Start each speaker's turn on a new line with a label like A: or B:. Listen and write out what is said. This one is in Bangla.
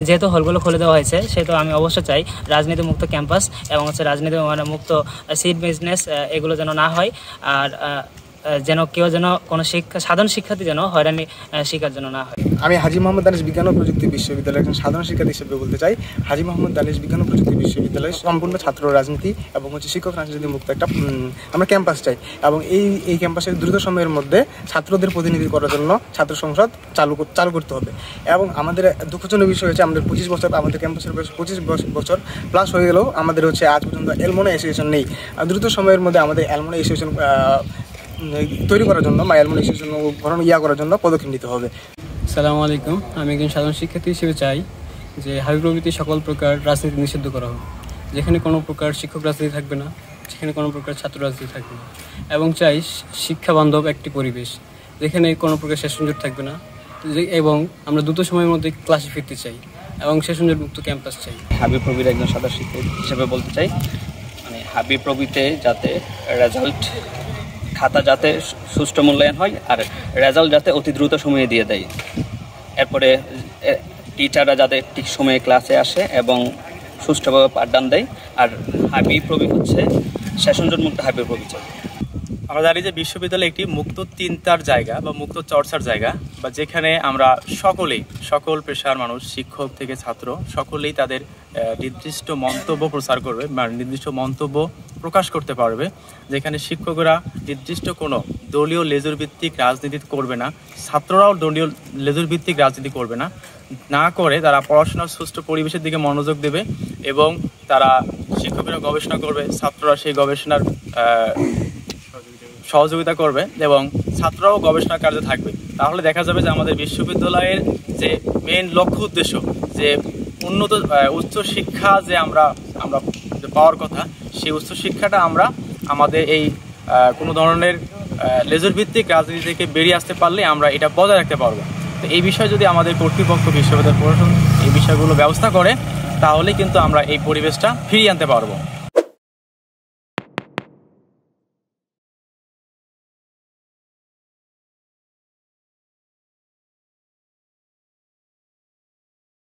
A: যেহেতু হলগুলো খুলে দেওয়া হয়েছে সেহেতু আমি অবশ্য চাই রাজনীতি মুক্ত ক্যাম্পাস এবং রাজনীতি মুক্ত সিট বিজনেস এগুলো যেন না হয়। আর যেন কেউ যেন কোনো সাধারণ শিক্ষার্থী যেন হয়রানি শিকার জন্য না হয়।
B: আমি হাজী মোহাম্মদ দানিশ বিজ্ঞান ও প্রযুক্তি বিশ্ববিদ্যালয়ের একজন সাধারণ শিক্ষার্থী হিসেবে বলতে চাই, হাজী মোহাম্মদ দানিশ বিজ্ঞান ও প্রযুক্তি বিশ্ববিদ্যালয় সম্পূর্ণ ছাত্র রাজনীতি এবং শিক্ষক রাজনীতি মুক্ত একটা আমরা ক্যাম্পাস চাই। এবং এই ক্যাম্পাসের দ্রুত সময়ের মধ্যে ছাত্রদের প্রতিনিধি করার জন্য ছাত্র সংসদ চালু করতে হবে। এবং আমাদের দুঃখজনক বিষয় হচ্ছে আমাদের 25 বছর, আমাদের ক্যাম্পাসের বয়স 25 বছর প্লাস হয়ে গেলেও আমাদের আজ পর্যন্ত অ্যালুমনাই অ্যাসোসিয়েশন নেই। দ্রুত সময়ের মধ্যে আমাদের অ্যালুমনাই অ্যাসোসিয়েশন তৈরি করার জন্য বা অ্যালুমনাই অ্যাসোসিয়েশন করার জন্য পদক্ষেপ নিতে হবে।
C: আসসালামু আলাইকুম। আমি একজন সাধারণ শিক্ষার্থী হিসেবে চাই যে হাবিপ্রবৃত্তি সকল প্রকার রাজনীতি নিষিদ্ধ করা হোক, যেখানে কোনো প্রকার শিক্ষক রাজনীতি থাকবে না, যেখানে কোনো প্রকার ছাত্র রাজনীতি থাকবে না, এবং চাই শিক্ষা বান্ধব একটি পরিবেশ যেখানে কোনো প্রকার সেশনজট থাকবে না, এবং আমরা দ্রুত সময়ের মধ্যে ক্লাসে ফিরতে চাই এবং সেশনজট মুক্ত ক্যাম্পাস চাই।
D: হাবিপ্রবির একজন সাধারণ শিক্ষার্থী হিসেবে বলতে চাই, মানে হাবিপ্রবিতে যাতে রেজাল্ট খাতা যাতে সুষ্ঠু মূল্যায়ন হয় আর রেজাল্ট যাতে অতি দ্রুত সময়ে দিয়ে দেয়। এরপরে টিচাররা যাতে ঠিক সময়ে ক্লাসে আসে এবং সুষ্ঠুভাবে পাঠদান দেয়। আর হাবিপ্রবি হচ্ছে সেশনজট মুক্ত হাবিপ্রবি চাই।
E: আমরা জানি যে বিশ্ববিদ্যালয় একটি মুক্ত চিন্তার জায়গা বা মুক্ত চর্চার জায়গা, বা যেখানে আমরা সকল পেশার মানুষ, শিক্ষক থেকে ছাত্র সকলেই তাদের নির্দিষ্ট মন্তব্য প্রচার করবে, নির্দিষ্ট মন্তব্য প্রকাশ করতে পারবে। যেখানে শিক্ষকরা নির্দিষ্ট কোনো দলীয় লেজুর ভিত্তিক রাজনীতি করবে না, ছাত্ররাও দলীয় লেজুর ভিত্তিক রাজনীতি করবে না করে তারা পড়াশোনার সুষ্ঠু পরিবেশের দিকে মনোযোগ দেবে এবং তারা শিক্ষকরা গবেষণা করবে, ছাত্ররা সেই গবেষণার সহযোগিতা করবে এবং ছাত্ররাও গবেষণা কার্যে থাকবে। তাহলে দেখা যাবে যে আমাদের বিশ্ববিদ্যালয়ের যে মেইন লক্ষ্য উদ্দেশ্য, যে উন্নত উচ্চ শিক্ষা যে আমরা পাওয়ার কথা, সেই উচ্চ শিক্ষাটা আমরা আমাদের এই কোনো ধরনের লেজুর ভিত্তিক রাজনীতি থেকে বেরিয়ে আসতে পারলে আমরা এটা বজায় রাখতে পারবো। তো এই বিষয়ে যদি আমাদের কর্তৃপক্ষ, বিশ্ববিদ্যালয় প্রশাসন এই বিষয়গুলো ব্যবস্থা করে, তাহলে কিন্তু আমরা এই পরিবেশটা ফিরিয়ে আনতে পারবো।